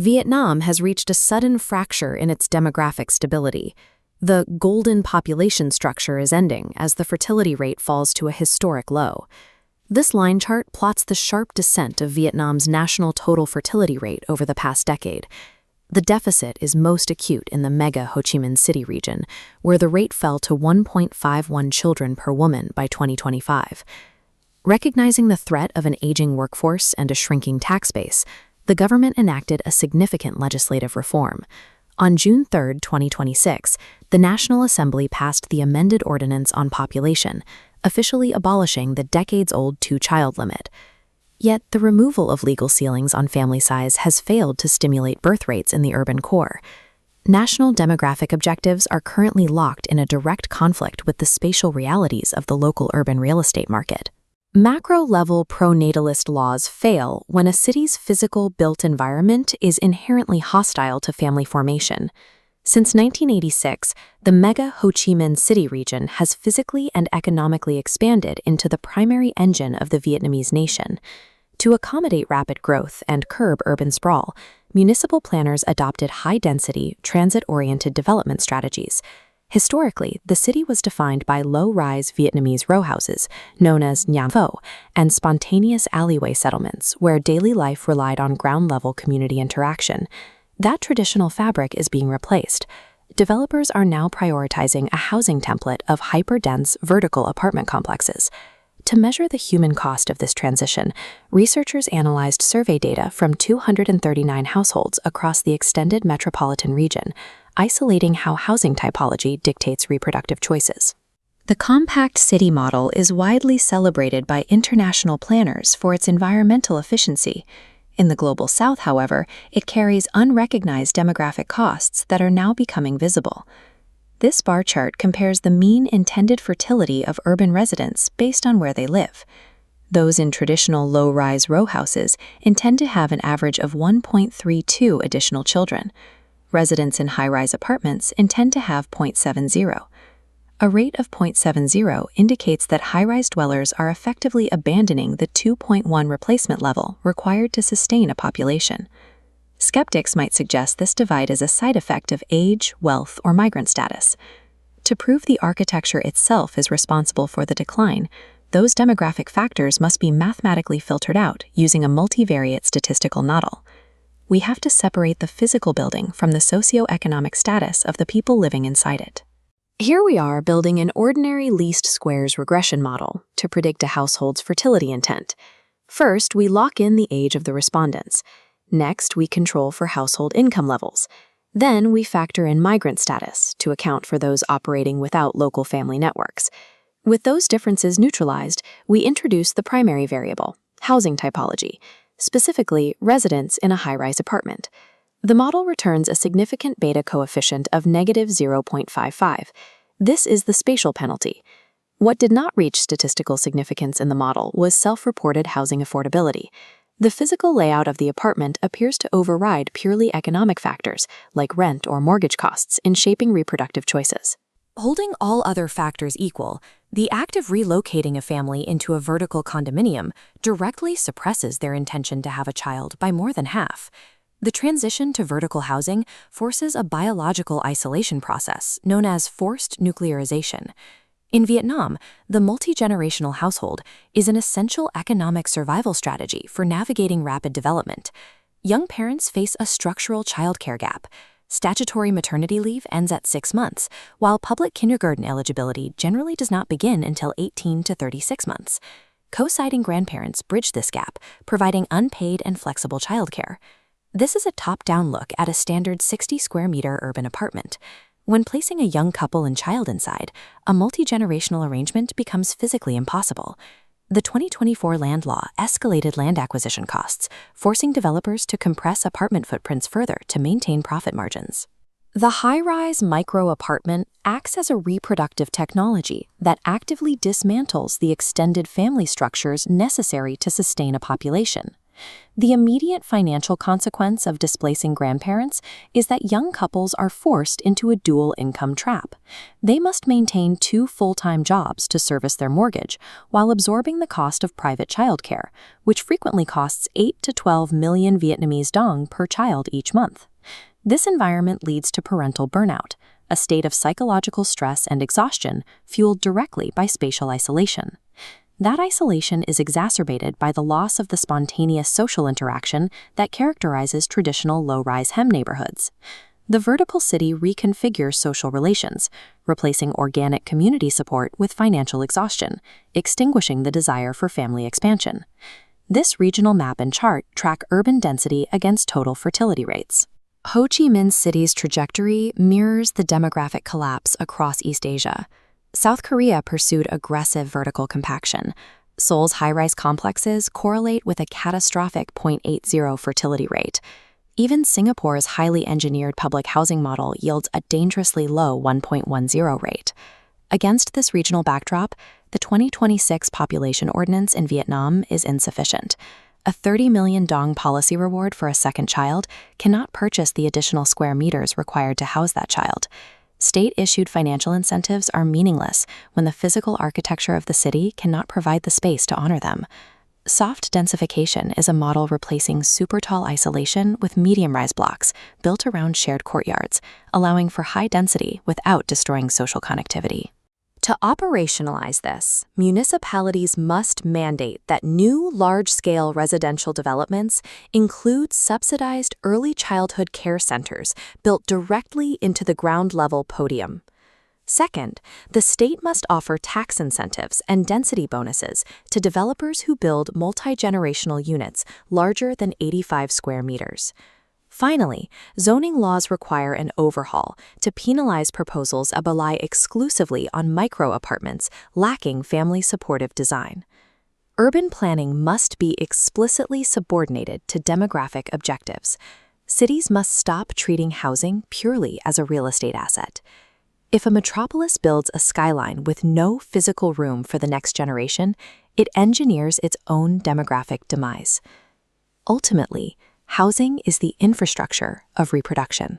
Vietnam has reached a sudden fracture in its demographic stability. The golden population structure is ending as the fertility rate falls to a historic low. This line chart plots the sharp descent of Vietnam's national total fertility rate over the past decade. The deficit is most acute in the mega Ho Chi Minh City region, where the rate fell to 1.51 children per woman by 2025. Recognizing the threat of an aging workforce and a shrinking tax base, the government enacted a significant legislative reform. On June 3, 2026, the National Assembly passed the amended Ordinance on Population, officially abolishing the decades-old two-child limit. Yet the removal of legal ceilings on family size has failed to stimulate birth rates in the urban core. National demographic objectives are currently locked in a direct conflict with the spatial realities of the local urban real estate market. Macro-level pro-natalist laws fail when a city's physical built environment is inherently hostile to family formation. Since 1986, the mega Ho Chi Minh City region has physically and economically expanded into the primary engine of the Vietnamese nation. To accommodate rapid growth and curb urban sprawl, municipal planners adopted high-density, transit-oriented development strategies. Historically, the city was defined by low-rise Vietnamese row houses, known as Nham Pho, and spontaneous alleyway settlements where daily life relied on ground-level community interaction. That traditional fabric is being replaced. Developers are now prioritizing a housing template of hyper-dense vertical apartment complexes. To measure the human cost of this transition, researchers analyzed survey data from 239 households across the extended metropolitan region, isolating how housing typology dictates reproductive choices. The compact city model is widely celebrated by international planners for its environmental efficiency. In the Global South, however, it carries unrecognized demographic costs that are now becoming visible. This bar chart compares the mean intended fertility of urban residents based on where they live. Those in traditional low-rise row houses intend to have an average of 1.32 additional children. Residents in high-rise apartments intend to have 0.70. A rate of 0.70 indicates that high-rise dwellers are effectively abandoning the 2.1 replacement level required to sustain a population. Skeptics might suggest this divide is a side effect of age, wealth, or migrant status. To prove the architecture itself is responsible for the decline, those demographic factors must be mathematically filtered out using a multivariate statistical model. We have to separate the physical building from the socioeconomic status of the people living inside it. Here we are building an ordinary least squares regression model to predict a household's fertility intent. First, we lock in the age of the respondents. Next, we control for household income levels. Then we factor in migrant status to account for those operating without local family networks. With those differences neutralized, we introduce the primary variable, housing typology, specifically residents in a high-rise apartment. The model returns a significant beta coefficient of negative 0.55. This is the spatial penalty. What did not reach statistical significance in the model was self-reported housing affordability. The physical layout of the apartment appears to override purely economic factors, like rent or mortgage costs, in shaping reproductive choices. Holding all other factors equal, the act of relocating a family into a vertical condominium directly suppresses their intention to have a child by more than half. The transition to vertical housing forces a biological isolation process known as forced nuclearization. In Vietnam, the multi-generational household is an essential economic survival strategy for navigating rapid development. Young parents face a structural childcare gap. Statutory maternity leave ends at 6 months, while public kindergarten eligibility generally does not begin until 18 to 36 months. Co-siding grandparents bridge this gap, providing unpaid and flexible childcare. This is a top-down look at a standard 60-square-meter urban apartment. When placing a young couple and child inside, a multi-generational arrangement becomes physically impossible. The 2024 land law escalated land acquisition costs, forcing developers to compress apartment footprints further to maintain profit margins. The high-rise micro-apartment acts as a reproductive technology that actively dismantles the extended family structures necessary to sustain a population. The immediate financial consequence of displacing grandparents is that young couples are forced into a dual income trap. They must maintain 2 full-time jobs to service their mortgage while absorbing the cost of private childcare, which frequently costs 8 to 12 million Vietnamese dong per child each month. This environment leads to parental burnout, a state of psychological stress and exhaustion fueled directly by spatial isolation. That isolation is exacerbated by the loss of the spontaneous social interaction that characterizes traditional low-rise hem neighborhoods. The vertical city reconfigures social relations, replacing organic community support with financial exhaustion, extinguishing the desire for family expansion. This regional map and chart track urban density against total fertility rates. Ho Chi Minh City's trajectory mirrors the demographic collapse across East Asia. South Korea pursued aggressive vertical compaction. Seoul's high-rise complexes correlate with a catastrophic 0.80 fertility rate. Even Singapore's highly engineered public housing model yields a dangerously low 1.10 rate. Against this regional backdrop, the 2026 population ordinance in Vietnam is insufficient. A 30 million dong policy reward for a second child cannot purchase the additional square meters required to house that child. State-issued financial incentives are meaningless when the physical architecture of the city cannot provide the space to honor them. Soft densification is a model replacing super-tall isolation with medium-rise blocks built around shared courtyards, allowing for high density without destroying social connectivity. To operationalize this, municipalities must mandate that new large-scale residential developments include subsidized early childhood care centers built directly into the ground-level podium. Second, the state must offer tax incentives and density bonuses to developers who build multi-generational units larger than 85 square meters. Finally, zoning laws require an overhaul to penalize proposals that rely exclusively on micro-apartments lacking family-supportive design. Urban planning must be explicitly subordinated to demographic objectives. Cities must stop treating housing purely as a real estate asset. If a metropolis builds a skyline with no physical room for the next generation, it engineers its own demographic demise. Ultimately, housing is the infrastructure of reproduction.